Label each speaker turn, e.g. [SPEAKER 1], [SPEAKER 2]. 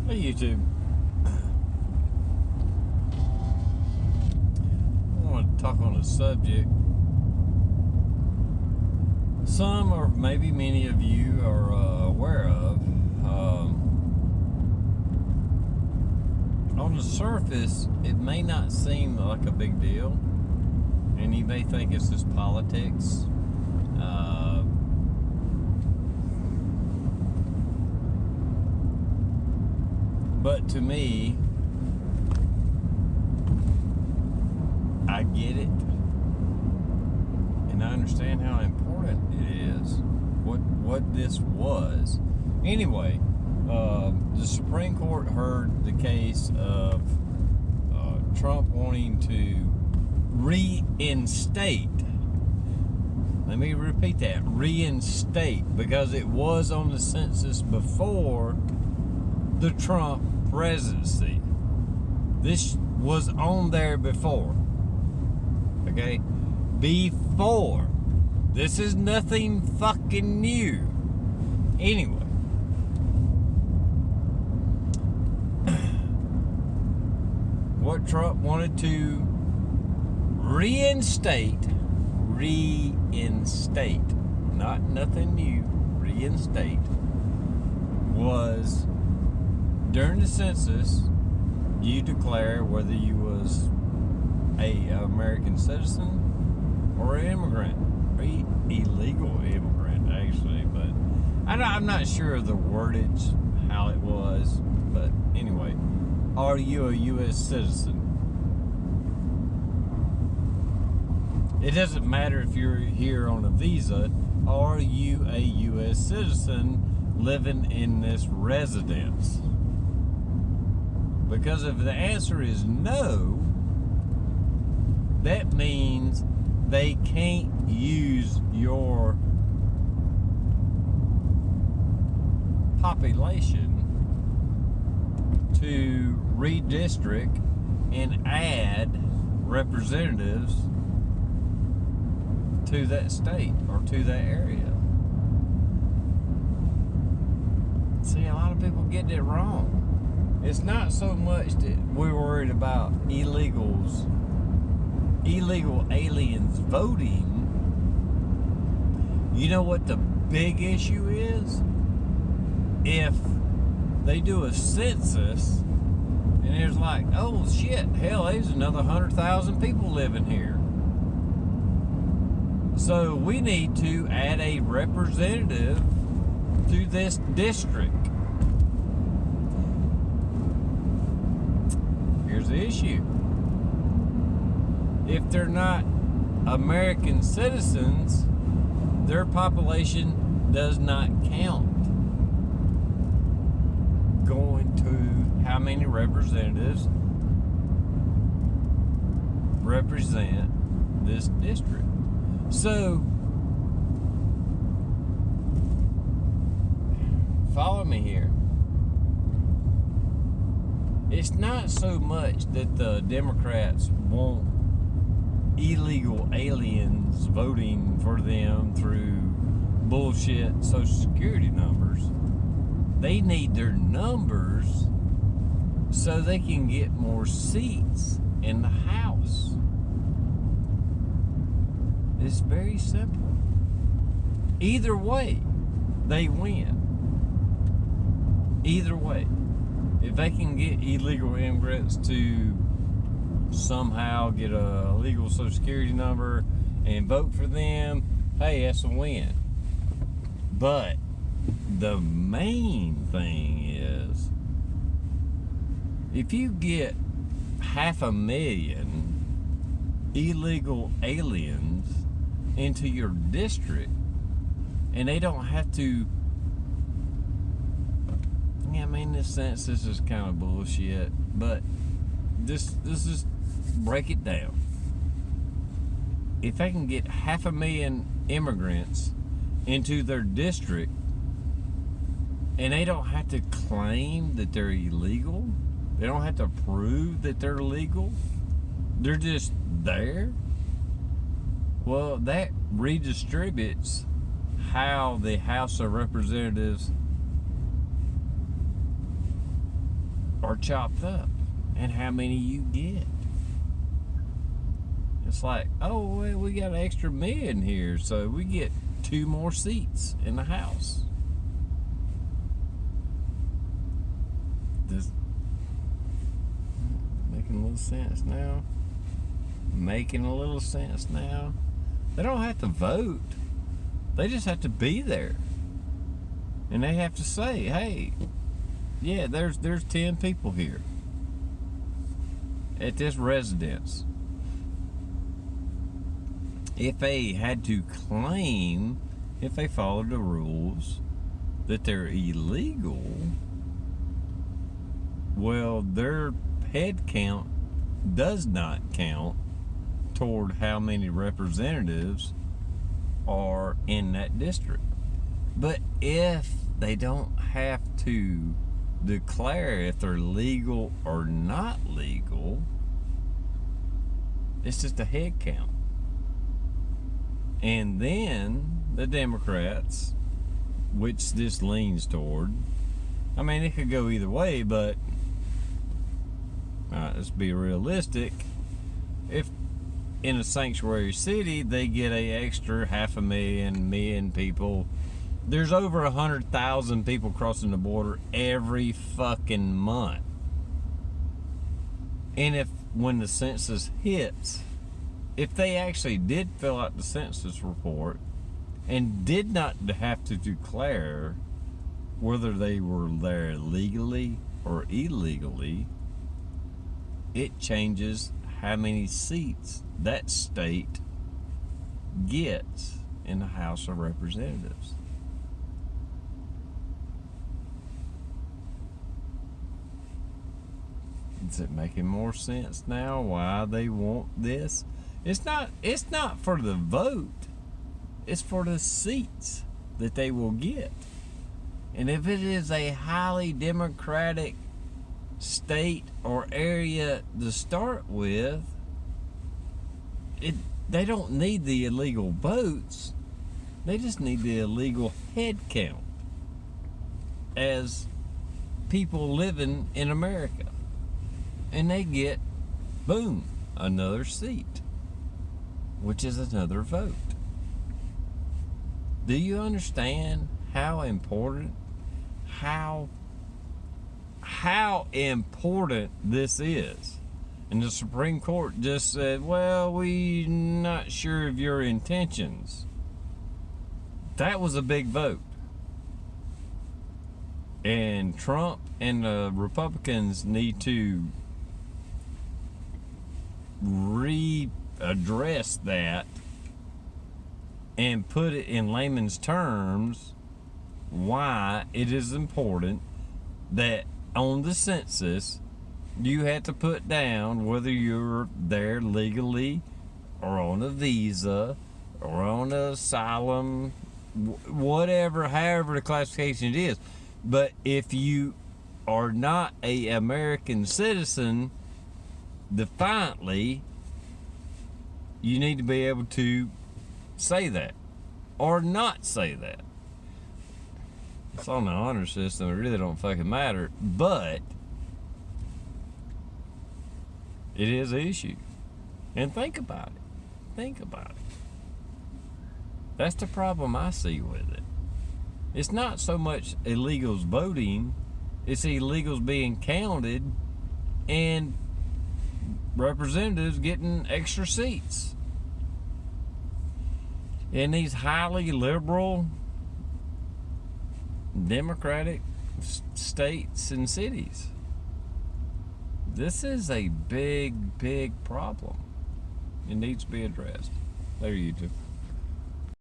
[SPEAKER 1] Hey YouTube. I want to talk on a subject some or maybe many of you are aware of. On the surface, it may not seem like a big deal, and you may think it's just politics. But to me, I get it, and I understand how important it is, what this was. Anyway, the Supreme Court heard the case of Trump wanting to reinstate. Let me repeat that, reinstate, because it was on the census before the Trump presidency. This was on there before. Okay? Before. This is nothing fucking new. Anyway. What Trump wanted to reinstate, not nothing new, reinstate, was during the census, you declare whether you was a American citizen or an immigrant, or illegal immigrant, actually. But I'm not sure of the wordage, how it was. But anyway, are you a U.S. citizen? It doesn't matter if you're here on a visa. Are you a U.S. citizen living in this residence? Because if the answer is no, that means they can't use your population to redistrict and add representatives to that state or to that area. See, a lot of people get it wrong. It's not so much that we're worried about illegal aliens voting. You know what the big issue is? If they do a census and there's like, oh shit, hell, there's another 100,000 people living here. So we need to add a representative to this district. Here's the issue. If they're not American citizens, their population does not count. Going to how many representatives represent this district. So, follow me here. It's not so much that the Democrats want illegal aliens voting for them through bullshit Social Security numbers. They need their numbers so they can get more seats in the House. It's very simple. Either way, they win. Either way. If they can get illegal immigrants to somehow get a legal Social Security number and vote for them, hey, that's a win. But the main thing is, if you get 500,000 illegal aliens into your district, and they don't have to, yeah, I mean, this census is kind of bullshit, but this is, break it down. If they can get 500,000 immigrants into their district, and they don't have to claim that they're illegal, they don't have to prove that they're legal, they're just there, well, that redistributes how the House of Representatives are chopped up and how many you get. It's like, oh, well, we got an extra million here, so we get 2 more seats in the House. This making a little sense now? Making a little sense now? They don't have to vote. They just have to be there. And they have to say, hey, yeah, there's 10 people here at this residence. If they had to claim, if they followed the rules, that they're illegal, well, their head count does not count toward how many representatives are in that district. But if they don't have to declare if they're legal or not legal, it's just a head count. And then the Democrats, which this leans toward, I mean, it could go either way, but let's be realistic. If in a sanctuary city they get a extra 500,000 people, there's over 100,000 people crossing the border every fucking month. And if when the census hits, if they actually did fill out the census report and did not have to declare whether they were there legally or illegally, it changes how many seats that state gets in the House of Representatives. Is it making more sense now why they want this? It's not for the vote. It's for the seats that they will get. And if it is a highly democratic state or area to start with, they don't need the illegal votes. They just need the illegal head count as people living in America. And they get, boom, another seat, which is another vote. Do you understand how important, how important this is? And the Supreme Court just said, well, we're not sure of your intentions. That was a big vote. And Trump and the Republicans need to readdress that and put it in layman's terms why it is important that on the census you have to put down whether you're there legally or on a visa or on an asylum, whatever, however the classification it is. But if you are not an American citizen, defiantly, you need to be able to say that or not say that. It's on the honor system. It really don't fucking matter, but it is an issue. And think about it. Think about it. That's the problem I see with it. It's not so much illegals voting, it's illegals being counted and representatives getting extra seats in these highly liberal democratic states and cities. This is a big problem. It needs to be addressed. There you go.